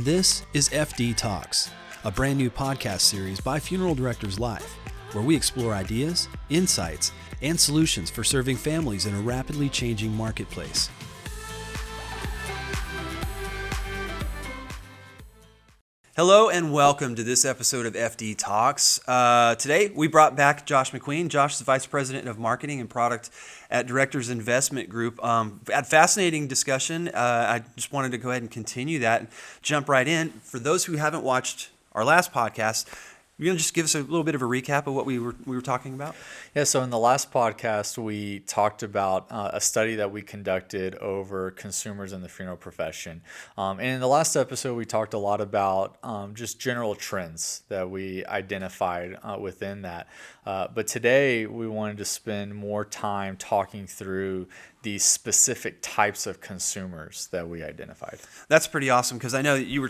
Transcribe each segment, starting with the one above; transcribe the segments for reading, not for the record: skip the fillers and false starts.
This is FD Talks, a brand new podcast series by Funeral Directors Live, where we explore ideas, insights, and solutions for serving families in a rapidly changing marketplace. Hello and welcome to this episode of FD Talks. Today we brought back Josh McQueen. Josh is the Vice President of Marketing and Product at Directors Investment Group. Had fascinating discussion. I just wanted to go ahead and continue that and jump right in. For those who haven't watched our last podcast, you're going to just give us a little bit of a recap of what we were talking about? Yeah, so in the last podcast, we talked about a study that we conducted over consumers in the funeral profession. And in the last episode, we talked a lot about just general trends that we identified within that. But today, we wanted to spend more time talking through these specific types of consumers that we identified. That's pretty awesome, because I know that you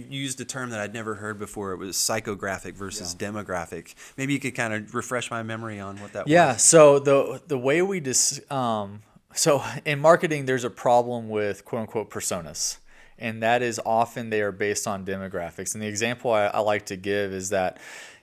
used a term that I'd never heard before. It was psychographic versus demographic. Maybe you could kind of refresh my memory on what that was. Yeah, so the way we so in marketing, there's a problem with quote unquote personas. And that is often they are based on demographics. And the example I like to give is that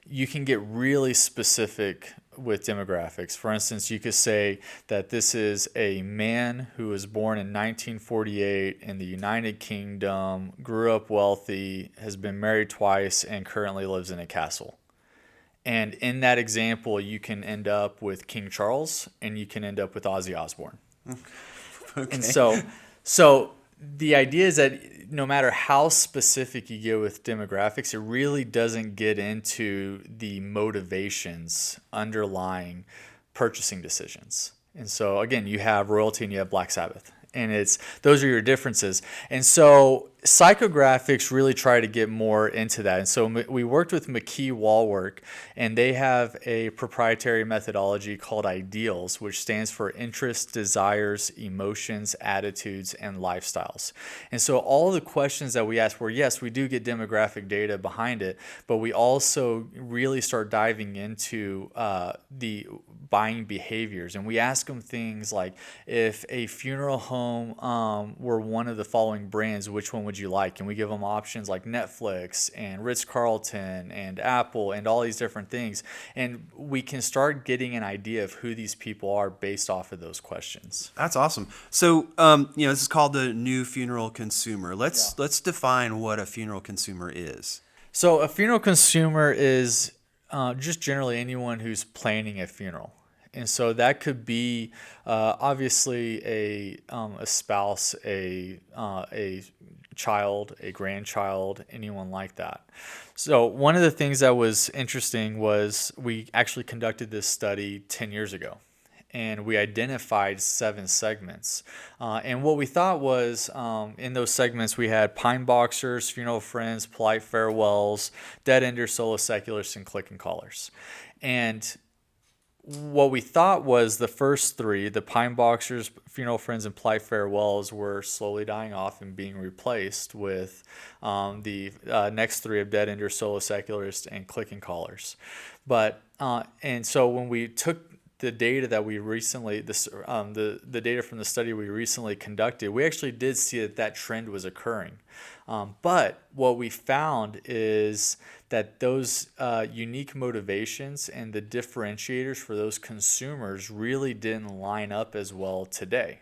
you can get really specific with demographics. For instance, you could say that this is a man who was born in 1948 in the United Kingdom, grew up wealthy, has been married twice, and currently lives in a castle. And in that example, you can end up with King Charles and you can end up with Ozzy Osbourne. Okay. And so the idea is that no matter how specific you get with demographics, it really doesn't get into the motivations underlying purchasing decisions. And so again, you have royalty and you have Black Sabbath, and those are your differences. And so psychographics really try to get more into that. And so we worked with McKee Wallwork, and they have a proprietary methodology called IDEALS, which stands for interests, desires, emotions, attitudes, and lifestyles. And so all the questions that we asked were, yes, we do get demographic data behind it, but we also really start diving into the buying behaviors. And we ask them things like, if a funeral home were one of the following brands, which one would you like? And we give them options like Netflix and Ritz-Carlton and Apple and all these different things. And we can start getting an idea of who these people are based off of those questions. That's awesome. So, this is called the new funeral consumer. Let's define what a funeral consumer is. So a funeral consumer is just generally anyone who's planning a funeral. And so that could be obviously a spouse, a child, a grandchild, anyone like that. So one of the things that was interesting was we actually conducted this study 10 years ago. And we identified 7 segments. And what we thought was in those segments, we had pine boxers, funeral friends, polite farewells, dead enders, solo secularists, and click and callers. And what we thought was the first 3, the pine boxers, funeral friends, and polite farewells, were slowly dying off and being replaced with the next 3 of dead enders, solo secularists, and click and callers. But and so when we took the data that we recently, the data from the study we recently conducted, we actually did see that trend was occurring. But what we found is that those unique motivations and the differentiators for those consumers really didn't line up as well today.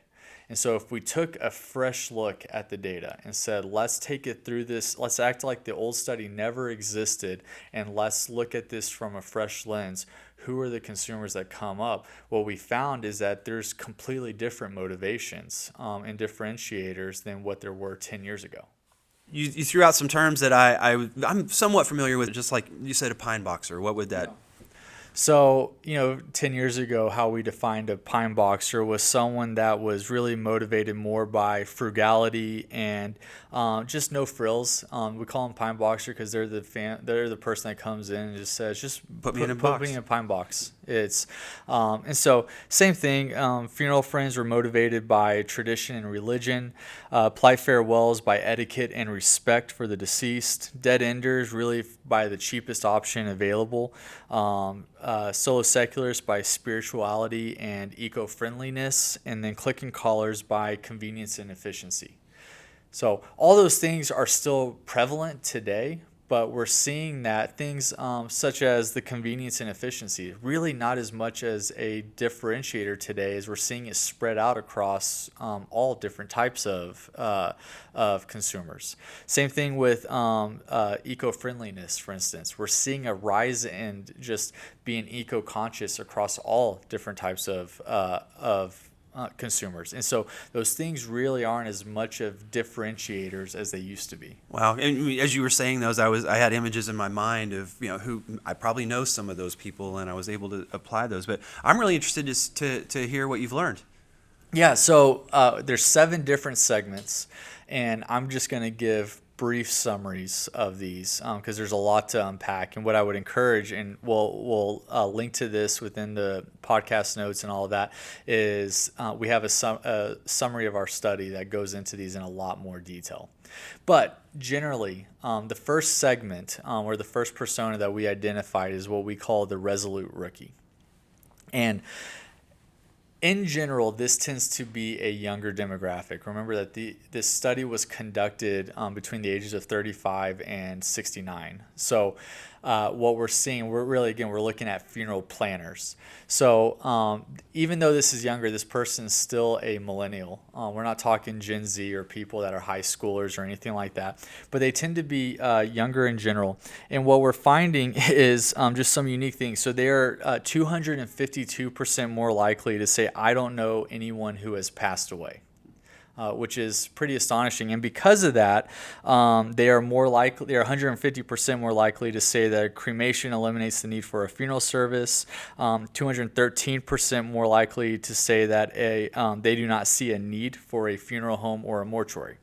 And so if we took a fresh look at the data and said, let's take it through this, let's act like the old study never existed, and let's look at this from a fresh lens, who are the consumers that come up? What we found is that there's completely different motivations and differentiators than what there were 10 years ago. You threw out some terms that I'm somewhat familiar with, just like you said, a pine boxer. What would that... So, 10 years ago, how we defined a pine boxer was someone that was really motivated more by frugality and just no frills. We call them pine boxer because they're the person that comes in and just says, just put me in a pine box. It's and so same thing. Funeral friends were motivated by tradition and religion. Polite farewells by etiquette and respect for the deceased. Dead enders really by the cheapest option available. Solo secularists by spirituality and eco-friendliness, and then click and callers by convenience and efficiency. So all those things are still prevalent today, but we're seeing that things such as the convenience and efficiency, really not as much as a differentiator today, as we're seeing it spread out across all different types of consumers. Same thing with eco-friendliness, for instance. We're seeing a rise in just being eco-conscious across all different types of consumers. And so those things really aren't as much of differentiators as they used to be. Wow. And as you were saying those, I had images in my mind of, who I probably know some of those people, and I was able to apply those. But I'm really interested to hear what you've learned. Yeah, so there's 7 different segments, and I'm just going to give brief summaries of these because there's a lot to unpack. And what I would encourage, and we'll link to this within the podcast notes and all of that, is we have a summary of our study that goes into these in a lot more detail. But generally, the first segment or the first persona that we identified is what we call the resolute rookie. And in general, this tends to be a younger demographic. Remember that this study was conducted between the ages of 35 and 69. So what we're seeing, we're looking at funeral planners. So even though this is younger, this person is still a millennial. We're not talking Gen Z or people that are high schoolers or anything like that, but they tend to be younger in general. And what we're finding is just some unique things. So they are 252% more likely to say, I don't know anyone who has passed away. Which is pretty astonishing. And because of that, they are 150% more likely to say that cremation eliminates the need for a funeral service, 213% more likely to say that they do not see a need for a funeral home or a mortuary.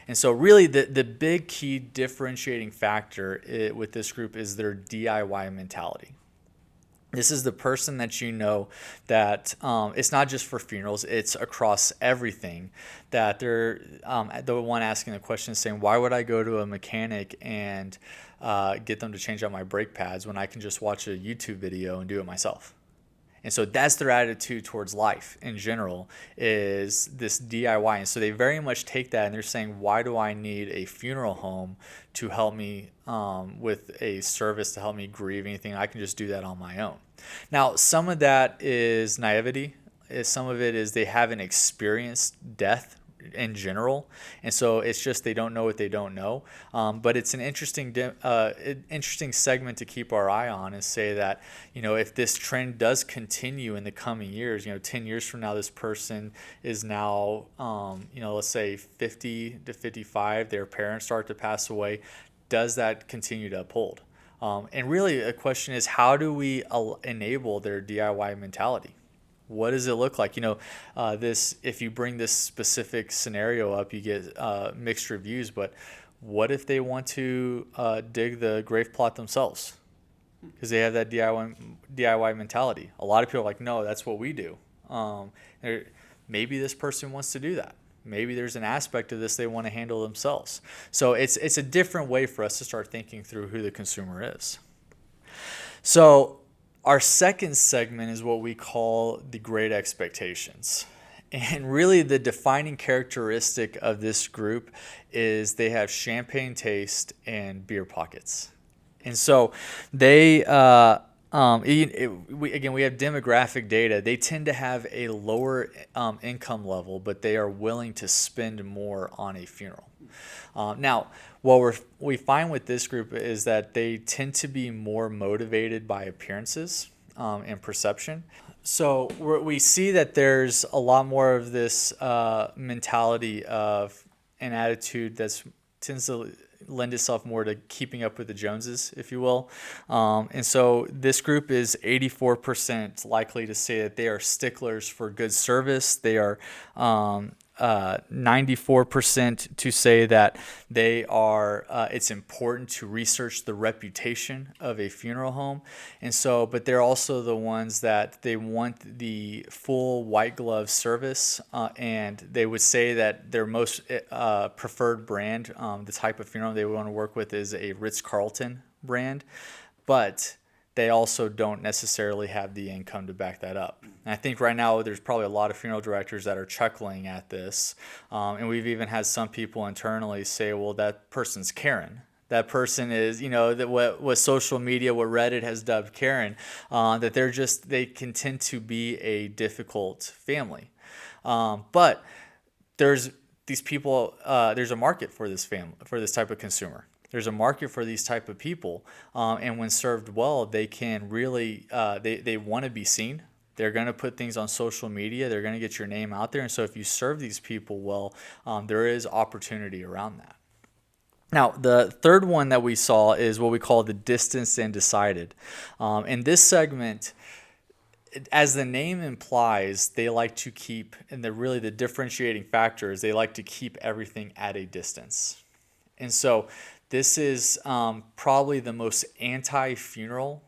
And so really the big key differentiating factor with this group is their DIY mentality. This is the person that that it's not just for funerals, it's across everything, that they're the one asking the question saying, why would I go to a mechanic and get them to change out my brake pads when I can just watch a YouTube video and do it myself? And so that's their attitude towards life in general, is this DIY. And so they very much take that and they're saying, why do I need a funeral home to help me with a service to help me grieve anything? I can just do that on my own. Now, some of that is naivety. Some of it is they haven't experienced death in general, and so it's just they don't know what they don't know. But it's an interesting segment to keep our eye on and say that, if this trend does continue in the coming years, 10 years from now, this person is now, let's say 50 to 55, their parents start to pass away. Does that continue to uphold? And really, a question is, how do we enable their DIY mentality? What does it look like? If you bring this specific scenario up, you get mixed reviews. But what if they want to dig the grave plot themselves? Because they have that DIY mentality. A lot of people are like, no, that's what we do. Maybe this person wants to do that. Maybe there's an aspect of this they want to handle themselves. So it's a different way for us to start thinking through who the consumer is. So our second segment is what we call the Great Expectations. And really the defining characteristic of this group is they have champagne taste and beer pockets. And so they, we have demographic data. They tend to have a lower income level, but they are willing to spend more on a funeral. Now, what we find with this group is that they tend to be more motivated by appearances and perception. So we see that there's a lot more of this mentality of an attitude that tends to lend itself more to keeping up with the Joneses, if you will. And so this group is 84% likely to say that they are sticklers for good service. They are 94% to say that they are, it's important to research the reputation of a funeral home. And so, but they're also the ones that they want the full white glove service. And they would say that their most preferred brand, the type of funeral they want to work with, is a Ritz-Carlton brand. But they also don't necessarily have the income to back that up. And I think right now there's probably a lot of funeral directors that are chuckling at this. And we've even had some people internally say, well, that person's Karen. That person is, that what social media, what Reddit has dubbed Karen, that they can tend to be a difficult family. But there's these people, there's a market for this type of consumer. There's a market for these type of people, and when served well, they can really they want to be seen. They're going to put things on social media. They're going to get your name out there, and so if you serve these people well, there is opportunity around that. Now, the third one that we saw is what we call the distanced and decided. In this segment, as the name implies, they like to keep, and the differentiating factor is they like to keep everything at a distance. And so this is probably the most anti-funeral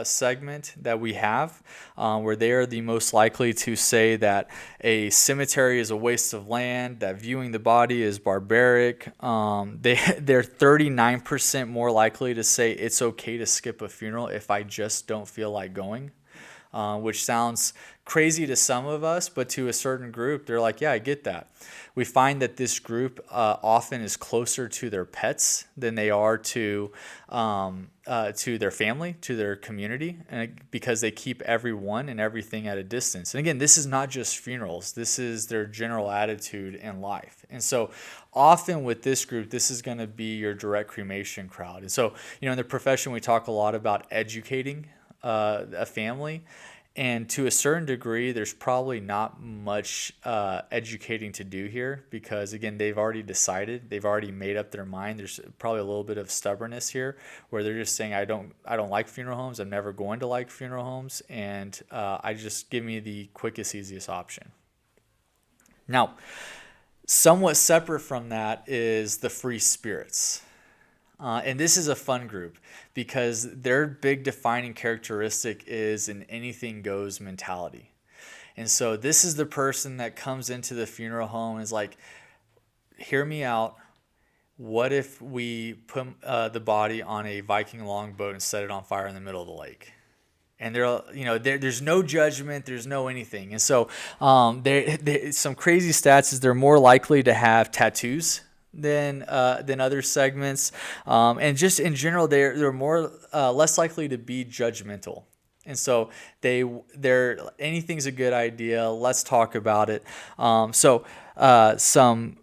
segment that we have, where they are the most likely to say that a cemetery is a waste of land, that viewing the body is barbaric. They're 39% more likely to say it's okay to skip a funeral if I just don't feel like going. Which sounds crazy to some of us, but to a certain group, they're like, yeah, I get that. We find that this group often is closer to their pets than they are to their family, to their community, and because they keep everyone and everything at a distance. And again, this is not just funerals. This is their general attitude in life. And so often with this group, this is going to be your direct cremation crowd. And so, in the profession, we talk a lot about educating a family, and to a certain degree there's probably not much educating to do here, because again, they've already decided, they've already made up their mind. There's probably a little bit of stubbornness here where they're just saying, I don't like funeral homes, I'm never going to like funeral homes, and I just give me the quickest, easiest option. Now, somewhat separate from that is the free spirits. And this is a fun group because their big defining characteristic is an anything goes mentality. And so this is the person that comes into the funeral home and is like, hear me out. What if we put the body on a Viking longboat and set it on fire in the middle of the lake? And there's no judgment, there's no anything. And so some crazy stats is they're more likely to have tattoos than other segments, and just in general they're more less likely to be judgmental, and so they're anything's a good idea, let's talk about it. So some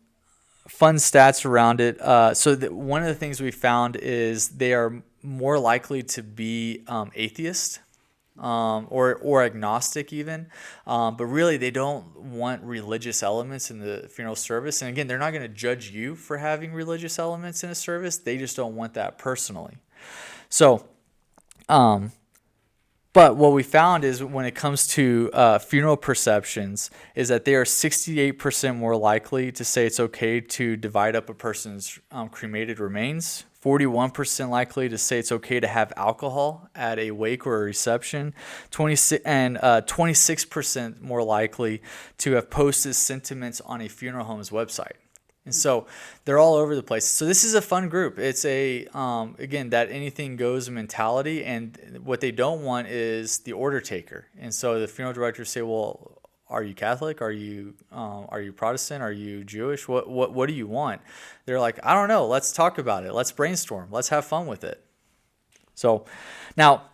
fun stats around it. One of the things we found is they are more likely to be atheist. Or agnostic even, but really they don't want religious elements in the funeral service. And again, they're not going to judge you for having religious elements in a service. They just don't want that personally. So, but what we found is when it comes to funeral perceptions is that they are 68% more likely to say it's okay to divide up a person's cremated remains. 41% likely to say it's okay to have alcohol at a wake or a reception, 26% more likely to have posted sentiments on a funeral home's website. And so they're all over the place. So this is a fun group. It's again, that anything goes mentality, and what they don't want is the order taker. And so the funeral directors say, well, are you Catholic? Are you Protestant? Are you Jewish? What do you want? They're like, I don't know. Let's talk about it. Let's brainstorm. Let's have fun with it. So now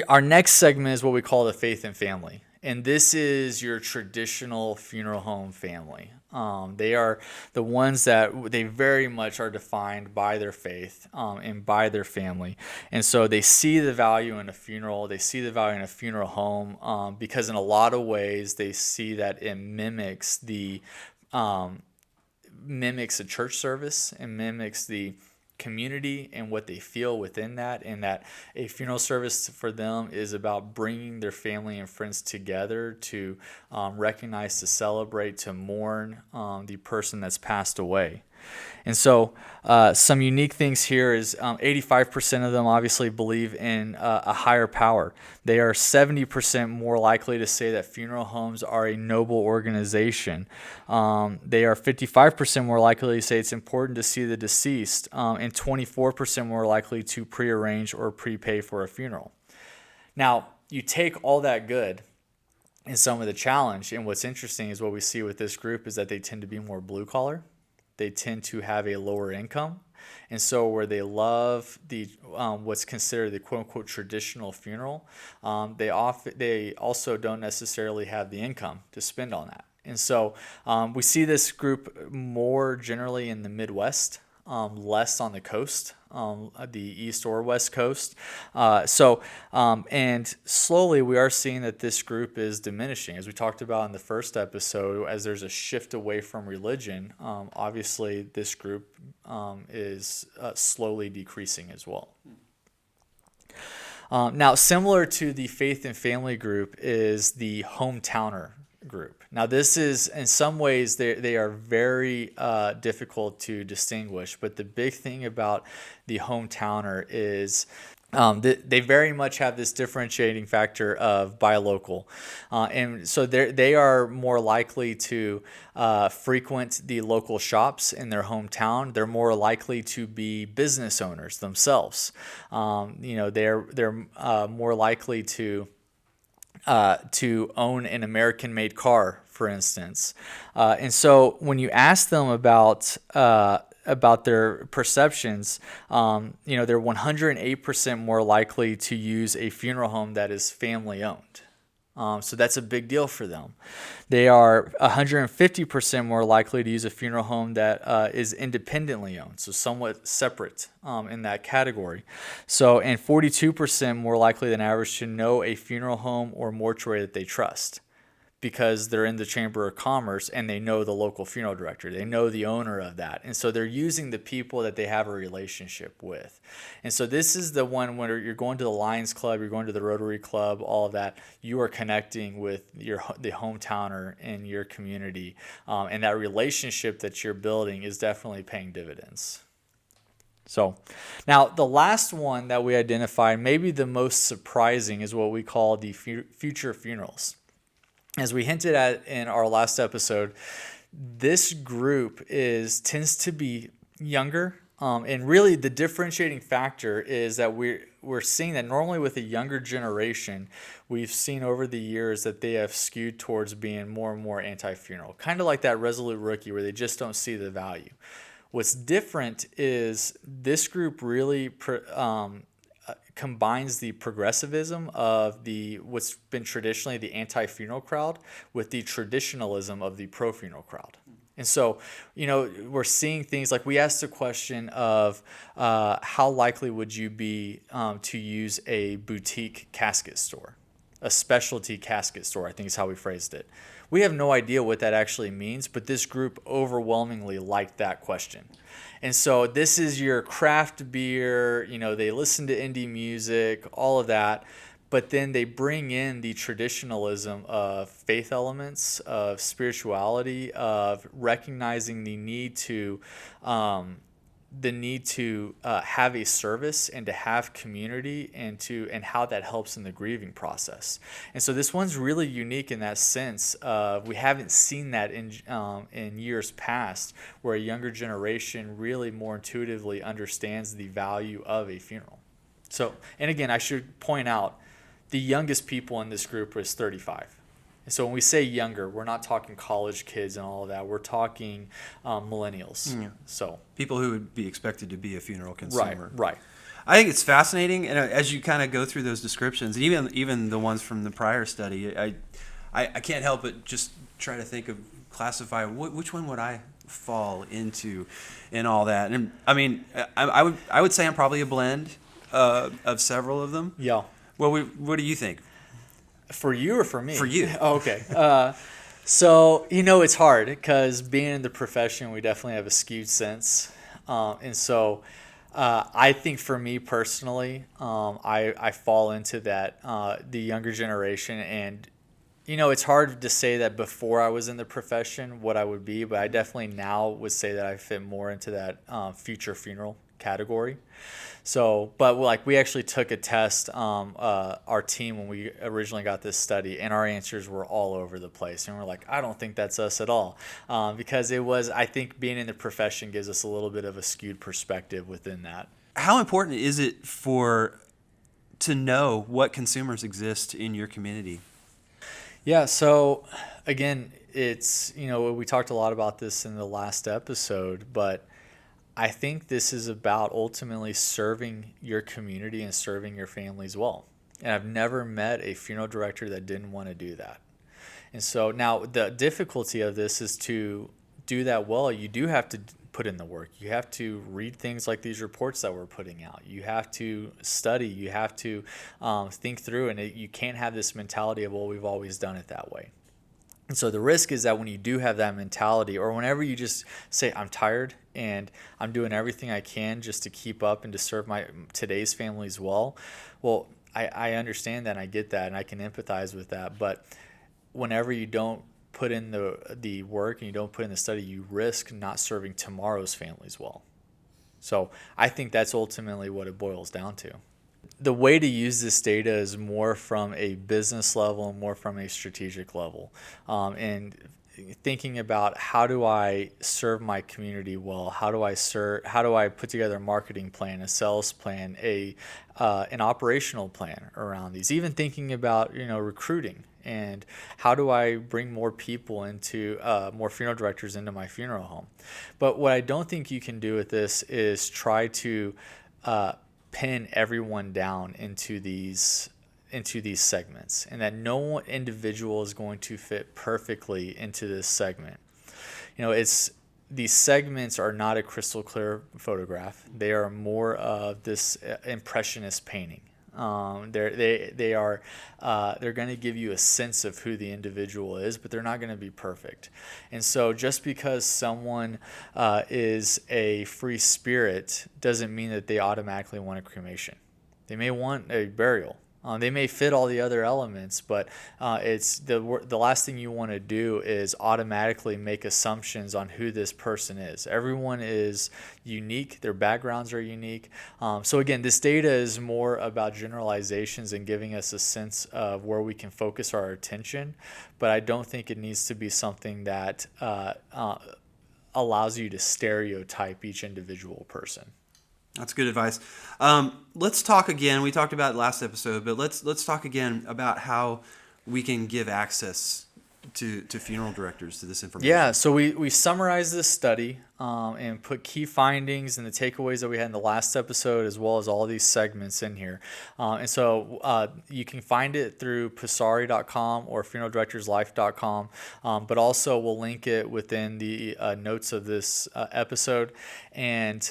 our next segment is what we call the faith and family. And this is your traditional funeral home family. They are the ones that they very much are defined by their faith and by their family. And so they see the value in a funeral. They see the value in a funeral home because in a lot of ways they see that it mimics a church service and mimics the community and what they feel within that, and that a funeral service for them is about bringing their family and friends together to recognize, to celebrate, to mourn the person that's passed away. And so some unique things here is 85% of them obviously believe in a higher power. They are 70% more likely to say that funeral homes are a noble organization. They are 55% more likely to say it's important to see the deceased, and 24% more likely to prearrange or prepay for a funeral. Now, you take all that good and some of the challenge, and what's interesting is what we see with this group is that they tend to be more blue collar. They tend to have a lower income. And so where they love the what's considered the quote unquote traditional funeral, they also don't necessarily have the income to spend on that. And so we see this group more generally in the Midwest, less on the coast, the East or West Coast. And slowly we are seeing that this group is diminishing. As we talked about in the first episode, as there's a shift away from religion, obviously this group is slowly decreasing as well. Now, similar to the faith and family group is the hometowner group. Now, this is, in some ways, they are very difficult to distinguish, but the big thing about the hometowner is they very much have this differentiating factor of buy local. And so they are more likely to frequent the local shops in their hometown. They're more likely to be business owners themselves. They're more likely to own an American-made car, for instance. And so when you ask them about their perceptions, they're 108% more likely to use a funeral home that is family-owned. So that's a big deal for them. They are 150% more likely to use a funeral home that is independently owned, so somewhat separate in that category. So, and 42% more likely than average to know a funeral home or mortuary that they trust, because they're in the Chamber of Commerce and they know the local funeral director. They know the owner of that. And so they're using the people that they have a relationship with. And so this is the one when you're going to the Lions Club, you're going to the Rotary Club, all of that, you are connecting with the hometowner in your community. And that relationship that you're building is definitely paying dividends. So now the last one that we identified, maybe the most surprising, is what we call the future funerals. As we hinted at in our last episode, this group tends to be younger, and really the differentiating factor is that we're seeing that normally with a younger generation, we've seen over the years that they have skewed towards being more and more anti-funeral, kind of like that resolute rookie where they just don't see the value. What's different is this group really combines the progressivism of what's been traditionally the anti-funeral crowd with the traditionalism of the pro-funeral crowd. And so, we're seeing things like we asked the question of how likely would you be to use a boutique casket store, a specialty casket store, I think is how we phrased it. We have no idea what that actually means, but this group overwhelmingly liked that question. And so this is your craft beer, they listen to indie music, all of that, but then they bring in the traditionalism of faith elements, of spirituality, of recognizing the need to have a service and to have community and how that helps in the grieving process. And so this one's really unique in that sense. We haven't seen that in years past, where a younger generation really more intuitively understands the value of a funeral. So, and again, I should point out, the youngest people in this group is 35. And so when we say younger, we're not talking college kids and all of that. We're talking millennials. Yeah. So people who would be expected to be a funeral consumer. Right. I think it's fascinating, and as you kind of go through those descriptions, and even the ones from the prior study, I can't help but just try to classify which one would I fall into, and all that. And I mean, I would say I'm probably a blend of several of them. Yeah. Well, what do you think? For you or for me? For you. Oh, okay. So, it's hard because being in the profession, we definitely have a skewed sense. And so I think for me personally, I fall into that, the younger generation. And, it's hard to say that before I was in the profession what I would be, but I definitely now would say that I fit more into that future funeral category. So, but we actually took a test, our team, when we originally got this study, and our answers were all over the place. And we're like, I don't think that's us at all. Because I think being in the profession gives us a little bit of a skewed perspective within that. How important is it for to know what consumers exist in your community? Yeah, so again, it's, we talked a lot about this in the last episode, but I think this is about ultimately serving your community and serving your families well. And I've never met a funeral director that didn't want to do that. And so now the difficulty of this is to do that well, you do have to put in the work. You have to read things like these reports that we're putting out. You have to study. You have to think through, and you can't have this mentality of, well, we've always done it that way. And so the risk is that when you do have that mentality, or whenever you just say, I'm tired and I'm doing everything I can just to keep up and to serve today's families well, I understand that and I get that and I can empathize with that. But whenever you don't put in the work and you don't put in the study, you risk not serving tomorrow's families well. So I think that's ultimately what it boils down to. The way to use this data is more from a business level and more from a strategic level. And thinking about, how do I serve my community well? How do I put together a marketing plan, a sales plan, an operational plan around these? Even thinking about, recruiting, and how do I bring more people into more funeral directors into my funeral home? But what I don't think you can do with this is try to pin everyone down into these segments, and that no one individual is going to fit perfectly into this segment. These segments are not a crystal clear photograph. They are more of this impressionist painting. They're going to give you a sense of who the individual is, but they're not going to be perfect. And so just because someone is a free spirit doesn't mean that they automatically want a cremation. They may want a burial. They may fit all the other elements, but it's the last thing you want to do is automatically make assumptions on who this person is. Everyone is unique. Their backgrounds are unique. So again, this data is more about generalizations and giving us a sense of where we can focus our attention, but I don't think it needs to be something that allows you to stereotype each individual person. That's good advice. Let's talk again. We talked about it last episode, but let's talk again about how we can give access to funeral directors to this information. Yeah, so we summarized this study and put key findings and the takeaways that we had in the last episode, as well as all these segments in here. And so you can find it through Passari.com or funeraldirectorslife.com, but also we'll link it within the notes of this episode. And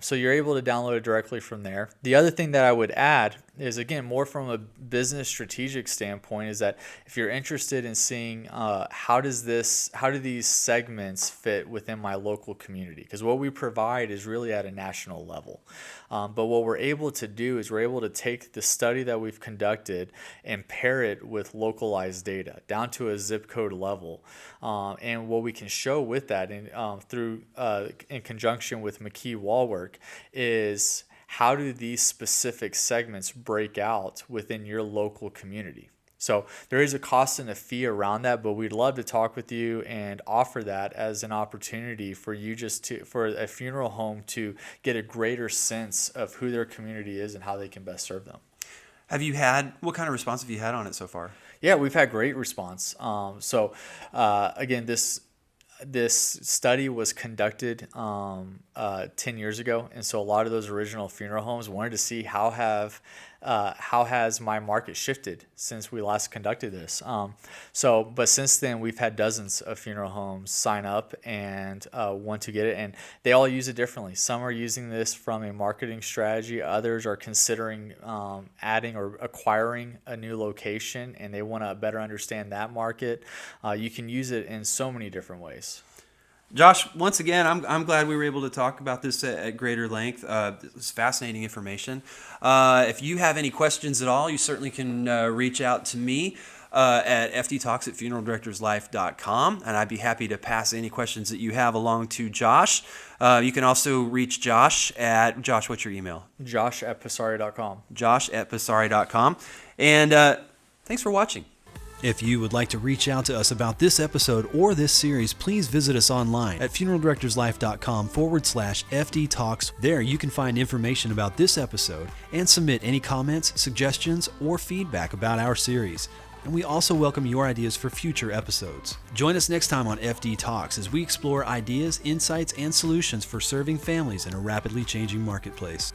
so you're able to download it directly from there. The other thing that I would add is, again, more from a business strategic standpoint, is that if you're interested in seeing how do these segments fit within my local community, because what we provide is really at a national level. But what we're able to do is we're able to take the study that we've conducted and pair it with localized data down to a zip code level. And what we can show with that in conjunction with McKee Wallwork is, how do these specific segments break out within your local community? So there is a cost and a fee around that, but we'd love to talk with you and offer that as an opportunity for you for a funeral home to get a greater sense of who their community is and how they can best serve them. What kind of response have you had on it so far? Yeah, we've had great response. Again, this study was conducted 10 years ago, and so a lot of those original funeral homes wanted to see how has my market shifted since we last conducted this. But since then, we've had dozens of funeral homes sign up and want to get it, and they all use it differently. Some are using this from a marketing strategy. Others are considering adding or acquiring a new location, and they want to better understand that market. You can use it in so many different ways. Josh, once again, I'm glad we were able to talk about this at greater length. It was fascinating information. If you have any questions at all, you certainly can reach out to me at fdtalks@funeraldirectorslife.com, and I'd be happy to pass any questions that you have along to Josh. You can also reach Josh, what's your email? Josh@Passari.com. Josh@Passari.com. And thanks for watching. If you would like to reach out to us about this episode or this series, please visit us online at funeraldirectorslife.com/FD Talks. There you can find information about this episode and submit any comments, suggestions, or feedback about our series. And we also welcome your ideas for future episodes. Join us next time on FD Talks as we explore ideas, insights, and solutions for serving families in a rapidly changing marketplace.